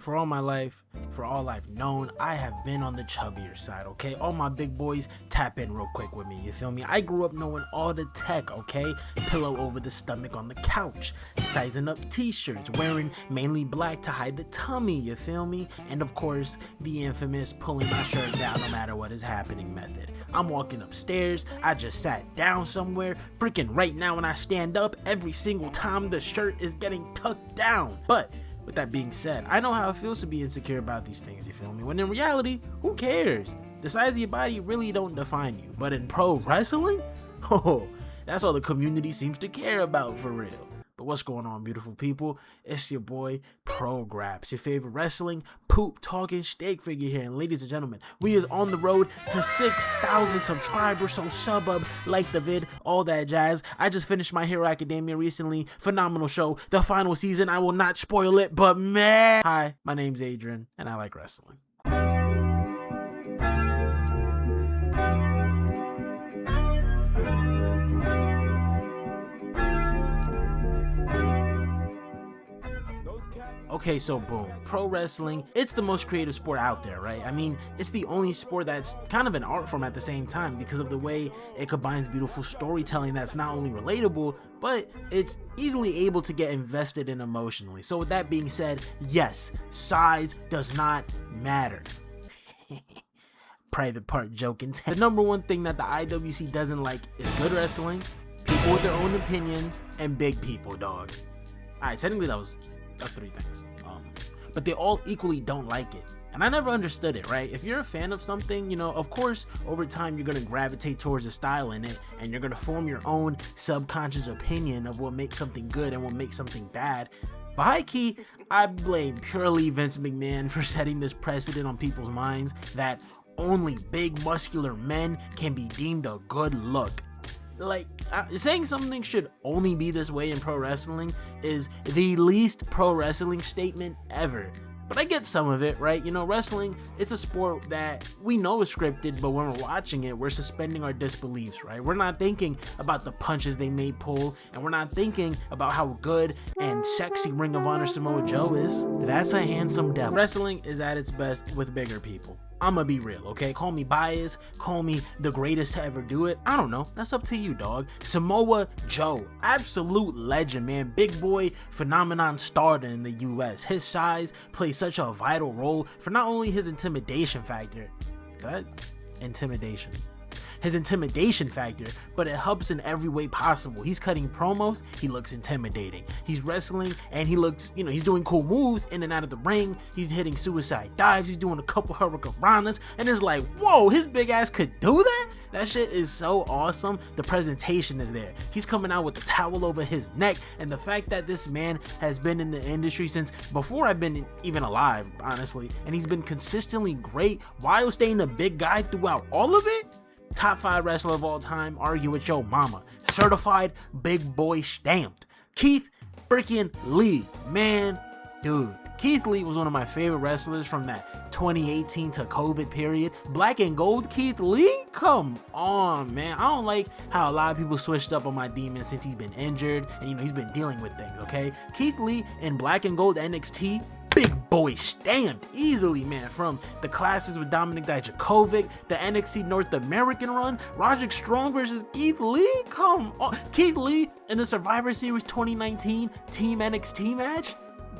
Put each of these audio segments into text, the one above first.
For all my life, for all I've known, I have been on the chubbier side, okay? All my big boys, tap in real quick with me, you feel me? I grew up knowing all the tech, okay? Pillow over the stomach on the couch, sizing up t-shirts, wearing mainly black to hide the tummy, you feel me? And of course, the infamous pulling my shirt down no matter what is happening method. I'm walking upstairs, I just sat down somewhere, freaking right now when I stand up, every single time the shirt is getting tucked down. But with that being said, I know how it feels to be insecure about these things, you feel me? When in reality, who cares? The size of your body really don't define you. But in pro wrestling, oh, that's all the community seems to care about for real. But what's going on, beautiful people? It's your boy, ProGraps, your favorite wrestling, poop, talking, steak figure here. And ladies and gentlemen, we is on the road to 6,000 subscribers, so sub up, like the vid, all that jazz. I just finished My Hero Academia recently. Phenomenal show. The final season, I will not spoil it, but man. Hi, my name's Adrian, and I like wrestling. Okay, so boom, pro wrestling, it's the most creative sport out there, right? I mean, it's the only sport that's kind of an art form at the same time because of the way it combines beautiful storytelling that's not only relatable, but it's easily able to get invested in emotionally. So with that being said, yes, size does not matter. Private part joke intent. The number one thing that the IWC doesn't like is good wrestling, people with their own opinions, and big people, dog. Alright, technically that's three things. But they all equally don't like it. And I never understood it, right? If you're a fan of something, you know, of course, over time, you're going to gravitate towards the style in it, and you're going to form your own subconscious opinion of what makes something good and what makes something bad. But high key, I blame purely Vince McMahon for setting this precedent on people's minds that only big muscular men can be deemed a good look. Like, saying something should only be this way in pro wrestling is the least pro wrestling statement ever. But I get some of it, right? You know, wrestling, it's a sport that we know is scripted, but when we're watching it, we're suspending our disbeliefs, right? We're not thinking about the punches they may pull, and we're not thinking about how good and sexy Ring of Honor Samoa Joe is. That's a handsome devil. Wrestling is at its best with bigger people. I'ma be real, okay? Call me biased, call me the greatest to ever do it. I don't know. That's up to you, dog. Samoa Joe, absolute legend, man. Big boy phenomenon starter in the US. His size plays such a vital role for not only his intimidation factor, his intimidation factor, but it helps in every way possible. He's cutting promos, he looks intimidating. He's wrestling and he looks, you know, he's doing cool moves in and out of the ring. He's hitting suicide dives, he's doing a couple hurricanranas, and it's like, whoa, his big ass could do that? That shit is so awesome. The presentation is there. He's coming out with the towel over his neck, and the fact that this man has been in the industry since before I've been even alive, honestly, and he's been consistently great while staying a big guy throughout all of it. Top 5 wrestler of all time, argue with your mama. Certified big boy stamped. Keith freaking Lee, man, dude. Keith Lee was one of my favorite wrestlers from that 2018 to COVID period. Black and gold Keith Lee? Come on, man. I don't like how a lot of people switched up on my demon since he's been injured and, you know, he's been dealing with things, okay? Keith Lee in black and gold NXT, big boy stamped easily, man. From the classes with Dominic Dijakovic, the NXT North American run, Roderick Strong versus Keith Lee, come on. Keith Lee in the Survivor Series 2019 Team NXT match,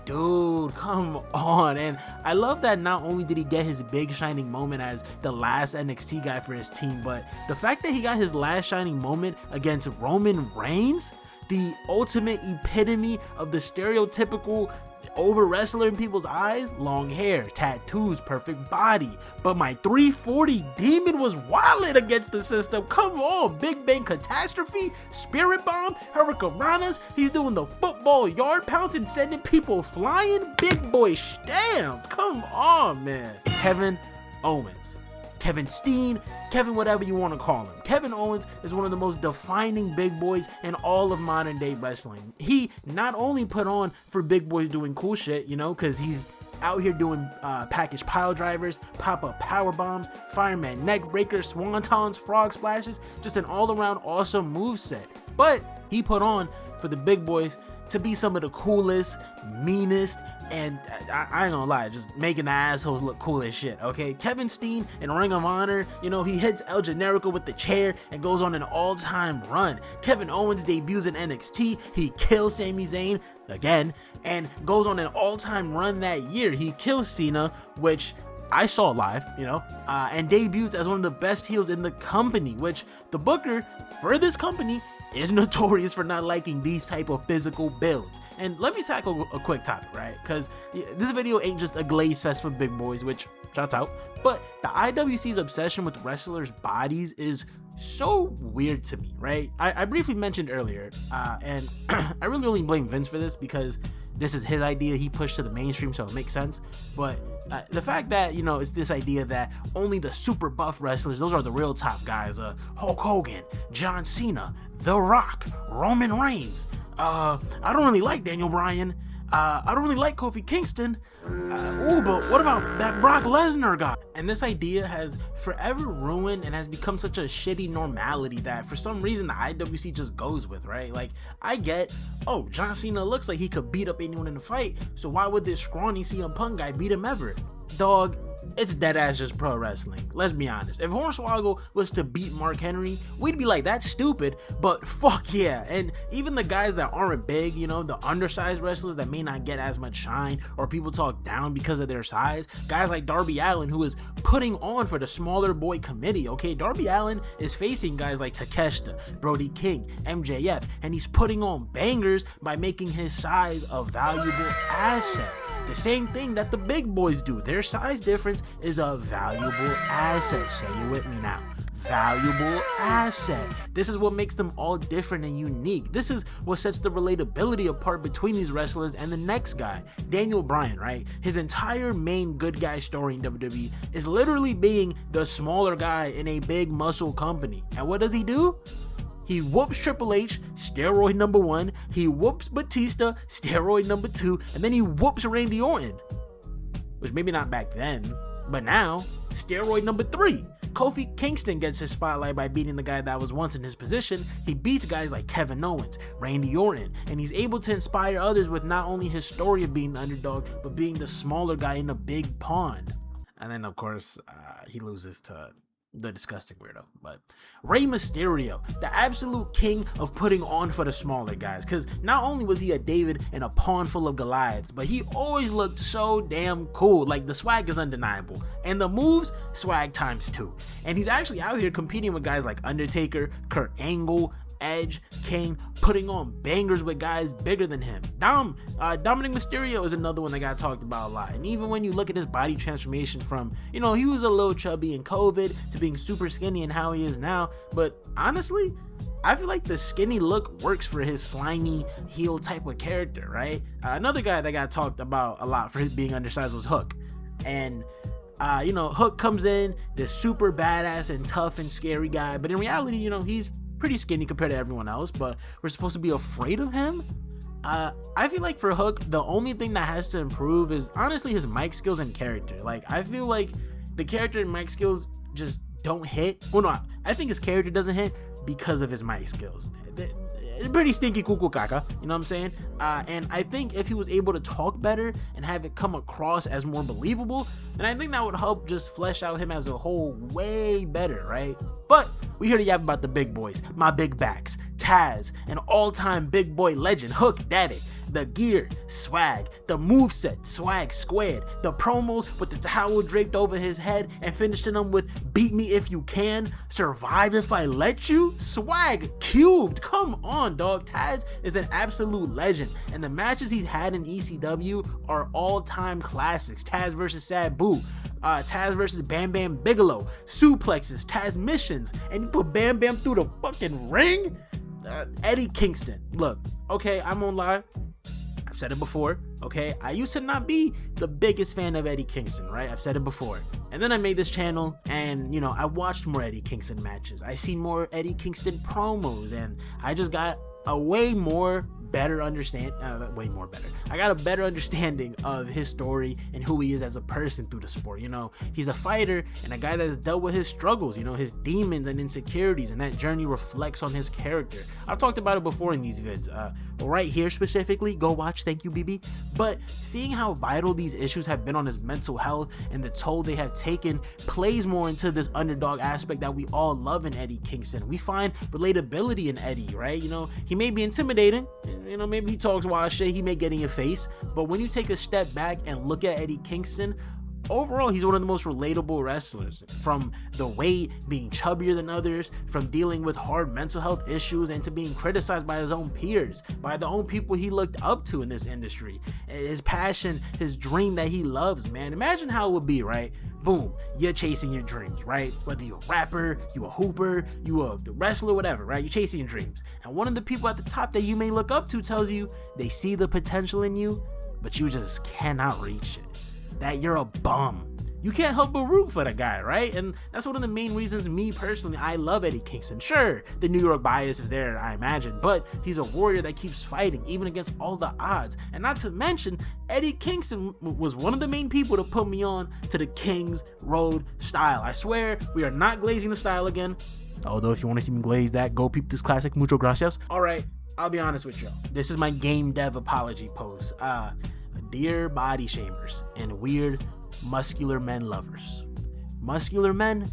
dude, come on. And I love that not only did he get his big shining moment as the last NXT guy for his team, but the fact that he got his last shining moment against Roman Reigns, the ultimate epitome of the stereotypical over wrestler in people's eyes, long hair, tattoos, perfect body. But my 340 demon was wildin' against the system. Come on, Big Bang Catastrophe, Spirit Bomb, Hurricanranas. He's doing the football yard pounce and sending people flying. Big boy stamped. Come on, man. Kevin Owens, Kevin Steen, Kevin whatever you want to call him. Kevin Owens is one of the most defining big boys in all of modern day wrestling. He not only put on for big boys doing cool shit, you know, because he's out here doing package pile drivers, pop-up power bombs, fireman neck breakers, swantons, frog splashes, just an all-around awesome moveset. But he put on for the big boys to be some of the coolest, meanest, and I ain't gonna lie, just making the assholes look cool as shit, okay? Kevin Steen in Ring of Honor, you know, he hits El Generico with the chair and goes on an all-time run. Kevin Owens debuts in NXT, he kills Sami Zayn again, and goes on an all-time run that year. He kills Cena, which I saw live, you know, and debuts as one of the best heels in the company, which the booker for this company is notorious for not liking these type of physical builds. And let me tackle a quick topic, right? Because this video ain't just a glaze fest for big boys, which shouts out, but the IWC's obsession with wrestlers' bodies is so weird to me, right? I briefly mentioned earlier, and I really only blame Vince for this because this is his idea, he pushed to the mainstream, so it makes sense. But the fact that, you know, it's this idea that only the super buff wrestlers, those are the real top guys, Hulk Hogan, John Cena, The Rock, Roman Reigns, I don't really like Daniel Bryan, I don't really like Kofi Kingston, but what about that Brock Lesnar guy? And this idea has forever ruined and has become such a shitty normality that for some reason the IWC just goes with, right? Like, I get, oh, John Cena looks like he could beat up anyone in a fight, so why would this scrawny CM Punk guy beat him ever? Dog, it's dead ass just pro wrestling. Let's be honest. If Hornswoggle was to beat Mark Henry, we'd be like, that's stupid, but fuck yeah. And even the guys that aren't big, you know, the undersized wrestlers that may not get as much shine or people talk down because of their size, guys like Darby Allin, who is putting on for the smaller boy committee, okay? Darby Allin is facing guys like Takeshita, Brody King, MJF, and he's putting on bangers by making his size a valuable asset. The same thing that the big boys do. Their size difference is a valuable asset. Say it with me now. Valuable asset. This is what makes them all different and unique. This is what sets the relatability apart between these wrestlers and the next guy, Daniel Bryan, right? His entire main good guy story in WWE is literally being the smaller guy in a big muscle company. And what does he do? He whoops Triple H, steroid number 1, he whoops Batista, steroid number 2, and then he whoops Randy Orton. Which maybe not back then, but now, steroid number 3. Kofi Kingston gets his spotlight by beating the guy that was once in his position. He beats guys like Kevin Owens, Randy Orton, and he's able to inspire others with not only his story of being the underdog, but being the smaller guy in a big pond. And then, of course, he loses to the disgusting weirdo. But Rey Mysterio, the absolute king of putting on for the smaller guys, because not only was he a David in a pond full of Goliaths, but he always looked so damn cool. Like, the swag is undeniable, and the moves, swag times 2. And he's actually out here competing with guys like Undertaker, Kurt Angle, Edge, Kane, putting on bangers with guys bigger than him. Dominic Mysterio is another one that got talked about a lot. And even when you look at his body transformation from, you know, he was a little chubby in COVID to being super skinny and how he is now. But honestly, I feel like the skinny look works for his slimy heel type of character, right? Another guy that got talked about a lot for his being undersized was Hook. And you know, Hook comes in, this super badass and tough and scary guy, but in reality, you know, he's pretty skinny compared to everyone else, but we're supposed to be afraid of him. I feel like for Hook, the only thing that has to improve is honestly his mic skills and character. Like, I feel like the character and mic skills just don't hit. Well, no, I think his character doesn't hit because of his mic skills. It's pretty stinky cuckoo caca, you know what I'm saying? And I think if he was able to talk better and have it come across as more believable, then I think that would help just flesh out him as a whole way better, right? But we here to yap about the big boys, my big backs, Taz, an all-time big boy legend, Hook Daddy, the gear, swag, the moveset, swag squared, the promos with the towel draped over his head and finishing them with beat me if you can, survive if I let you, swag cubed. Come on, dog. Taz is an absolute legend, and the matches he's had in ECW are all-time classics. Taz versus Sabu, Taz versus Bam Bam Bigelow, suplexes, Taz missions, and you put Bam Bam through the fucking ring. Eddie Kingston, look, okay, I'm gonna lie, I've said it before, okay, I used to not be the biggest fan of Eddie Kingston, right? I've said it before, and then I made this channel, and you know, I watched more Eddie Kingston matches, I seen more Eddie Kingston promos, and I just got a way more better understand, way more better. I got a better understanding of his story and who he is as a person through the sport. You know, he's a fighter and a guy that has dealt with his struggles, you know, his demons and insecurities, and that journey reflects on his character. I've talked about it before in these vids, right here specifically, go watch, thank you BB. But seeing how vital these issues have been on his mental health and the toll they have taken plays more into this underdog aspect that we all love in Eddie Kingston. We find relatability in Eddie, right? You know, he may be intimidating, you know, maybe he talks wild shit, he may get in your face, but when you take a step back and look at Eddie Kingston, overall, he's one of the most relatable wrestlers, from the weight, being chubbier than others, from dealing with hard mental health issues, and to being criticized by his own peers, by the own people he looked up to in this industry. His passion, his dream that he loves, man. Imagine how it would be, right? Boom, you're chasing your dreams, right? Whether you're a rapper, you a hooper, you a wrestler, whatever, right? You're chasing your dreams. And one of the people at the top that you may look up to tells you they see the potential in you, but you just cannot reach it. That you're a bum. You can't help but root for the guy, right? And that's one of the main reasons, me personally, I love Eddie Kingston. Sure, the New York bias is there, I imagine, but he's a warrior that keeps fighting, even against all the odds. And not to mention, Eddie Kingston was one of the main people to put me on to the King's Road style. I swear, we are not glazing the style again. Although, if you want to see me glaze that, go peep this classic. Mucho gracias. All right, I'll be honest with y'all. This is my game dev apology post. Dear body shamers and weird muscular men lovers. Muscular men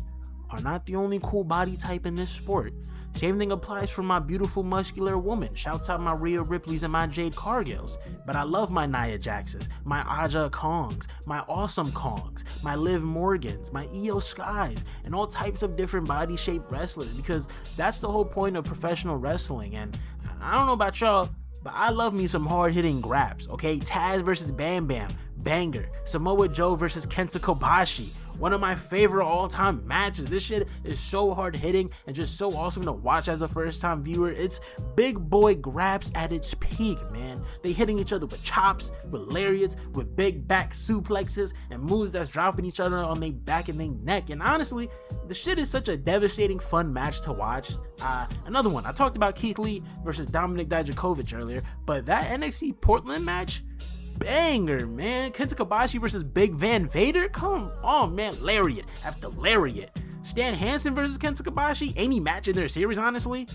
are not the only cool body type in this sport. Same thing applies for my beautiful muscular woman. Shouts out my Rhea Ripleys and my Jade Cargills. But I love my Nia Jaxes, my Aja Kongs, my Awesome Kongs, my Liv Morgans, my Io Skies, and all types of different body shaped wrestlers, because that's the whole point of professional wrestling. And I don't know about y'all, but I love me some hard-hitting graps, okay? Taz versus Bam Bam, banger. Samoa Joe versus Kenta Kobashi, one of my favorite all-time matches. This shit is so hard-hitting and just so awesome to watch as a first-time viewer. It's big boy graps at its peak, man. They hitting each other with chops, with lariats, with big back suplexes, and moves that's dropping each other on their back and their neck. And honestly, the shit is such a devastating, fun match to watch. Another one, I talked about Keith Lee versus Dominik Dijakovic earlier, but that NXT Portland match, banger, man. Kenta Kobashi versus Big Van Vader, come on, man. Lariat after lariat. Stan Hansen versus Kenta Kobashi, any match in their series, honestly.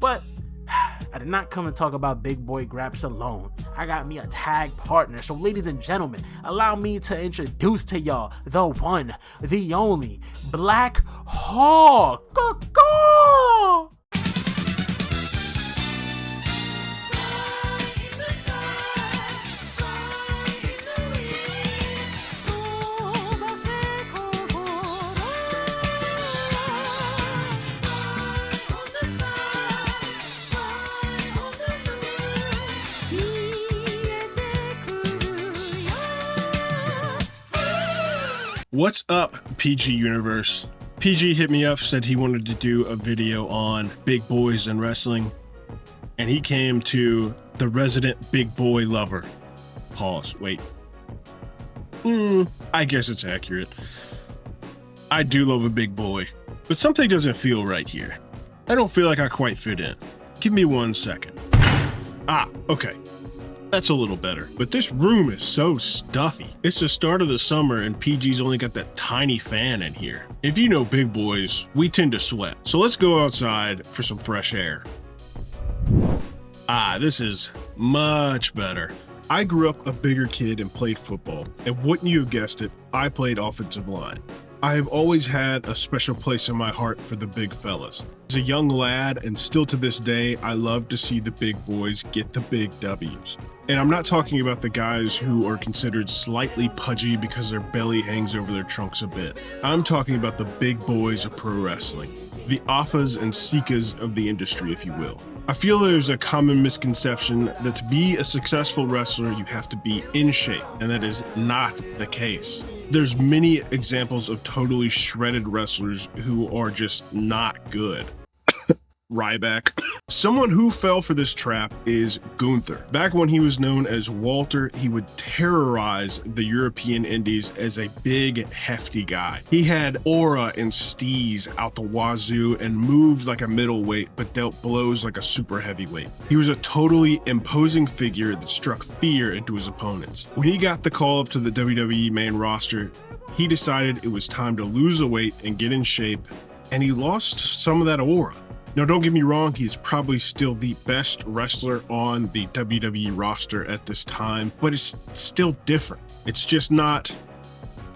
But I did not come to talk about big boy graps alone. I got me a tag partner. So ladies and gentlemen, allow me to introduce to y'all the one, the only Black Hawk. What's up, PG Universe? PG hit me up, said he wanted to do a video on big boys and wrestling, and he came to the resident big boy lover. Pause, wait. I guess it's accurate. I do love a big boy, but something doesn't feel right here. I don't feel like I quite fit in. Give me 1 second. Okay. That's a little better, but this room is so stuffy. It's the start of the summer and PG's only got that tiny fan in here. If you know big boys, we tend to sweat. So let's go outside for some fresh air. This is much better. I grew up a bigger kid and played football, and wouldn't you have guessed it, I played offensive line. I have always had a special place in my heart for the big fellas. As a young lad, and still to this day, I love to see the big boys get the big W's. And I'm not talking about the guys who are considered slightly pudgy because their belly hangs over their trunks a bit. I'm talking about the big boys of pro wrestling. The Alphas and Seekas of the industry, if you will. I feel there's a common misconception that to be a successful wrestler, you have to be in shape, and that is not the case. There's many examples of totally shredded wrestlers who are just not good. Ryback. Someone who fell for this trap is Gunther. Back when he was known as Walter, he would terrorize the European indies as a big, hefty guy. He had aura and steez out the wazoo and moved like a middleweight, but dealt blows like a super heavyweight. He was a totally imposing figure that struck fear into his opponents. When he got the call up to the WWE main roster, he decided it was time to lose the weight and get in shape, and he lost some of that aura. Now, don't get me wrong, he's probably still the best wrestler on the WWE roster at this time, but it's still different. It's just not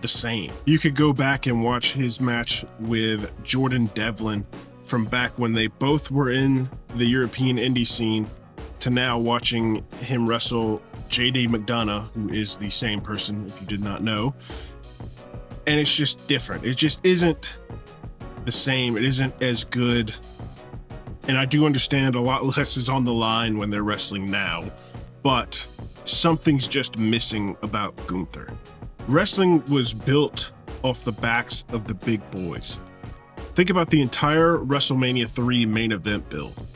the same. You could go back and watch his match with Jordan Devlin from back when they both were in the European indie scene to now watching him wrestle JD McDonough, who is the same person if you did not know. And it's just different. It just isn't the same. It isn't as good. And I do understand a lot less is on the line when they're wrestling now, but something's just missing about Gunther. Wrestling was built off the backs of the big boys. Think about the entire WrestleMania 3 main event build.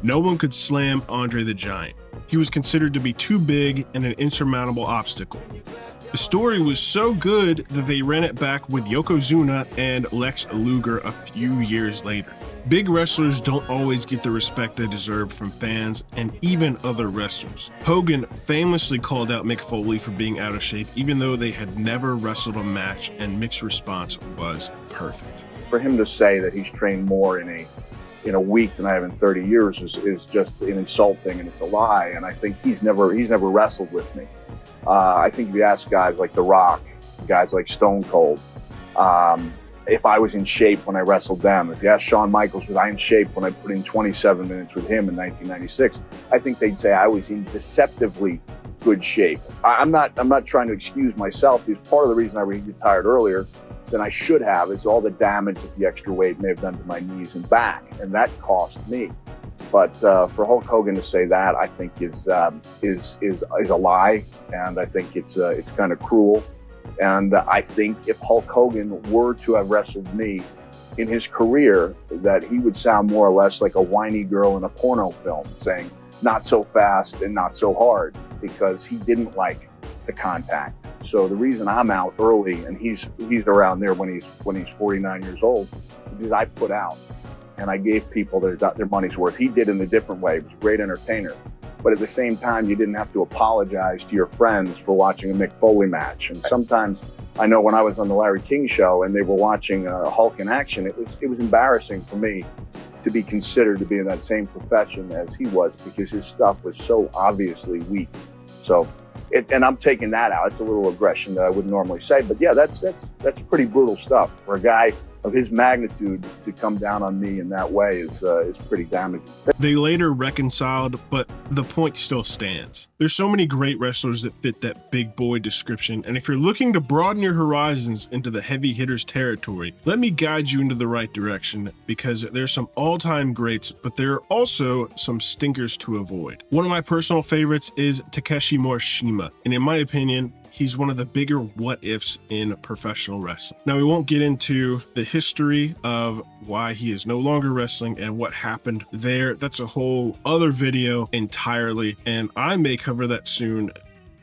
No one could slam Andre the Giant. He was considered to be too big and an insurmountable obstacle. The story was so good that they ran it back with Yokozuna and Lex Luger a few years later. Big wrestlers don't always get the respect they deserve from fans and even other wrestlers. Hogan famously called out Mick Foley for being out of shape, even though they had never wrestled a match, and Mick's response was perfect. For him to say that he's trained more in a week than I have in 30 years is just an insulting, and it's a lie. And I think he's never wrestled with me. I think if you ask guys like The Rock, guys like Stone Cold, if I was in shape when I wrestled them, if you ask Shawn Michaels, was I in shape when I put in 27 minutes with him in 1996, I think they'd say I was in deceptively good shape. I'm not trying to excuse myself, because part of the reason I retired earlier than I should have is all the damage that the extra weight may have done to my knees and back, and that cost me. But for Hulk Hogan to say that, I think is a lie, and I think it's kind of cruel. And I think if Hulk Hogan were to have wrestled me in his career, that he would sound more or less like a whiny girl in a porno film saying, not so fast and not so hard, because he didn't like the contact. So the reason I'm out early and he's around there when he's 49 years old, is I put out and I gave people their money's worth. He did in a different way. He was a great entertainer. But at the same time, you didn't have to apologize to your friends for watching a Mick Foley match. And sometimes, I know when I was on the Larry King show and they were watching Hulk in action, it was embarrassing for me to be considered to be in that same profession as he was, because his stuff was so obviously weak. So, and I'm taking that out. It's a little aggression that I wouldn't normally say, but yeah, that's pretty brutal stuff for a guy of his magnitude to come down on me in that way is pretty damaging. They later reconciled, but the point still stands. There's so many great wrestlers that fit that big boy description, and if you're looking to broaden your horizons into the heavy hitters territory, let me guide you into the right direction, because there's some all-time greats, but there are also some stinkers to avoid. One of my personal favorites is Takeshi Morishima, and in my opinion, he's one of the bigger what-ifs in professional wrestling. Now, we won't get into the history of why he is no longer wrestling and what happened there. That's a whole other video entirely, and I may cover that soon.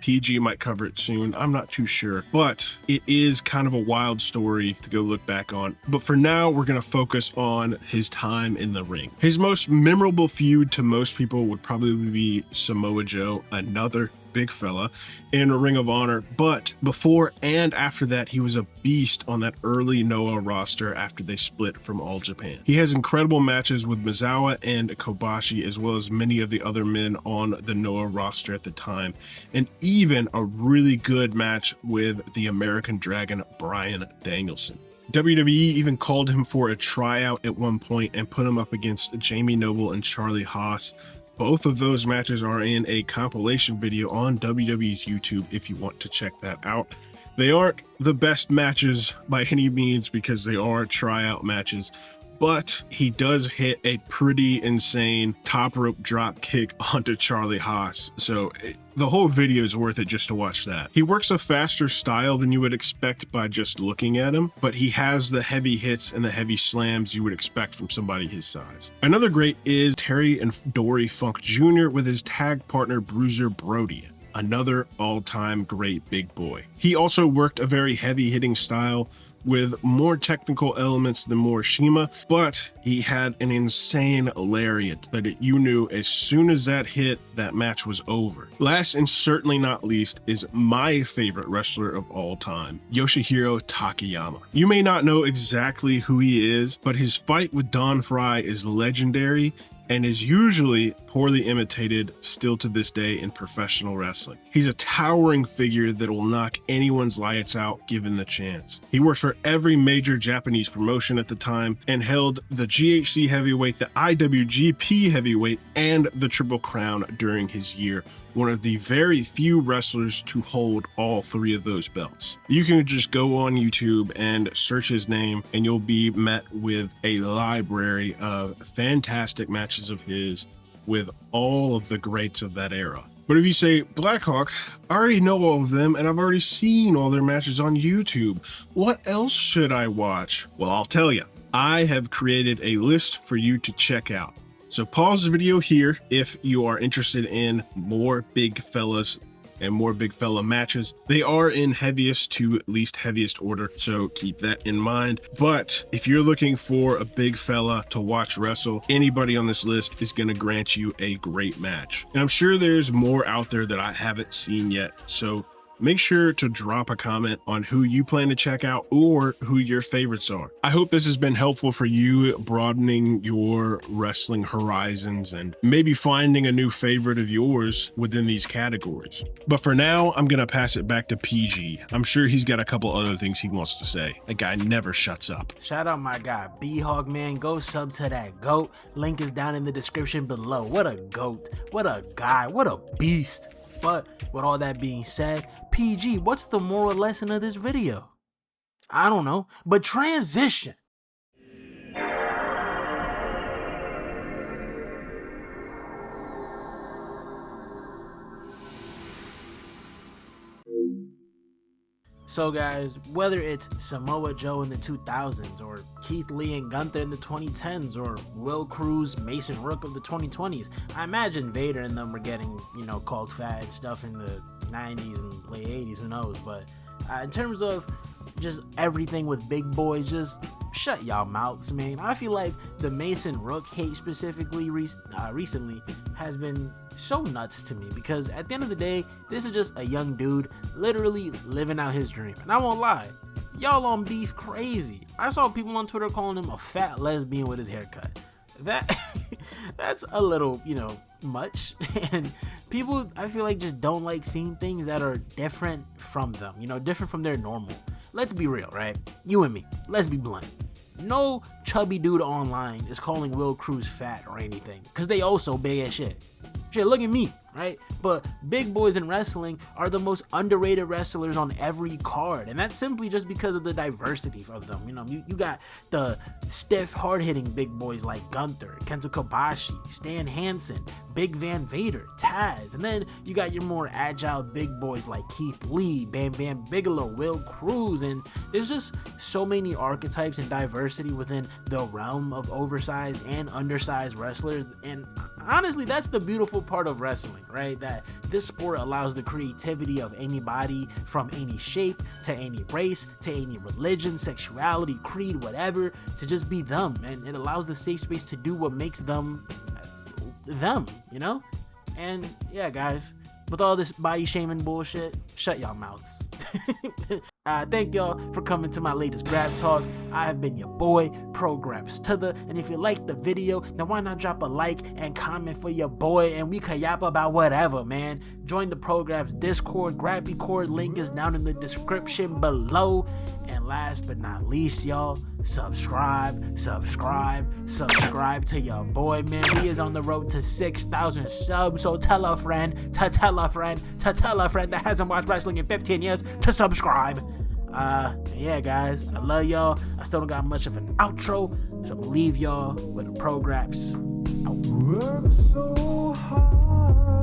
PG might cover it soon. I'm not too sure, but it is kind of a wild story to go look back on. But for now, we're going to focus on his time in the ring. His most memorable feud to most people would probably be Samoa Joe, another big fella in a Ring of Honor, but before and after that, he was a beast on that early Noah roster after they split from All Japan. He has incredible matches with Misawa and Kobashi, as well as many of the other men on the Noah roster at the time, and even a really good match with the American Dragon Bryan Danielson. WWE even called him for a tryout at one point and put him up against Jamie Noble and Charlie Haas. Both of those matches are in a compilation video on WWE's YouTube if you want to check that out. They aren't the best matches by any means because they are tryout matches, but he does hit a pretty insane top rope drop kick onto Charlie Haas. So the whole video is worth it just to watch that. He works a faster style than you would expect by just looking at him, but he has the heavy hits and the heavy slams you would expect from somebody his size. Another great is Terry and Dory Funk Jr. with his tag partner Bruiser Brody. Another all-time great big boy. He also worked a very heavy hitting style with more technical elements than Morishima, but he had an insane lariat that you knew as soon as that hit, that match was over. Last and certainly not least is my favorite wrestler of all time, Yoshihiro Takayama. You may not know exactly who he is, but his fight with Don Fry is legendary and is usually poorly imitated still to this day in professional wrestling. He's a towering figure that will knock anyone's lights out given the chance. He worked for every major Japanese promotion at the time and held the GHC heavyweight, the IWGP heavyweight, and the Triple Crown during his year. One of the very few wrestlers to hold all three of those belts. You can just go on YouTube and search his name and you'll be met with a library of fantastic matches of his with all of the greats of that era. But if you say, BLACKHAWK, I already know all of them and I've already seen all their matches on YouTube. What else should I watch? Well, I'll tell you. I have created a list for you to check out. So pause the video here if you are interested in more big fellas and more big fella matches. They are in heaviest to least heaviest order, so keep that in mind. But if you're looking for a big fella to watch wrestle, anybody on this list is going to grant you a great match. And I'm sure there's more out there that I haven't seen yet, so make sure to drop a comment on who you plan to check out or who your favorites are. I hope this has been helpful for you broadening your wrestling horizons and maybe finding a new favorite of yours within these categories. But for now, I'm going to pass it back to PG. I'm sure he's got a couple other things he wants to say. That guy never shuts up. Shout out my guy bhawk, man. Go sub to that goat. Link is down in the description below. What a goat. What a guy. What a beast. But with all that being said, PG, what's the moral lesson of this video? I don't know, but transition. So guys, whether it's Samoa Joe in the 2000s or Keith Lee and Gunther in the 2010s or Will Cruz, Mason Rook of the 2020s, I imagine Vader and them were getting, called fat and stuff in the 90s and late 80s, who knows, but in terms of just everything with big boys, just shut y'all mouths, man. I feel like the Mason Rook hate specifically recently has been so nuts to me because at the end of the day, this is just a young dude literally living out his dream. And I won't lie, y'all on beef crazy. I saw people on Twitter calling him a fat lesbian with his haircut. That's a little, much. And people, I feel like, just don't like seeing things that are different from them, different from their normal. Let's be real, right? You and me, let's be blunt. No chubby dude online is calling Will Cruz fat or anything, because they also big as shit. Shit, look at me, right? But big boys in wrestling are the most underrated wrestlers on every card, and that's simply just because of the diversity of them. You got the stiff, hard-hitting big boys like Gunther, Kenta Kobashi, Stan Hansen, Big Van Vader, Taz, and then you got your more agile big boys like Keith Lee, Bam Bam Bigelow, Will Cruz, and there's just so many archetypes and diversity within the realm of oversized and undersized wrestlers, and honestly, that's the beautiful part of wrestling, right? That this sport allows the creativity of anybody from any shape to any race to any religion, sexuality, creed, whatever, to just be them, and it allows the safe space to do what makes them them, And yeah, guys, with all this body shaming bullshit, shut y'all mouths. Thank y'all for coming to my latest grab talk. I have been your boy, ProGraps and if you liked the video, then why not drop a like and comment for your boy, and we can yap about whatever, man. Join the ProGraps Discord, Grappy Cord, link is down in the description below. And last but not least, y'all, subscribe to your boy, man. He is on the road to 6,000 subs, so tell a friend that hasn't watched wrestling in 15 years to subscribe. Yeah, guys, I love y'all. I still don't got much of an outro, so I'm gonna leave y'all with the ProGraps. Work so hard.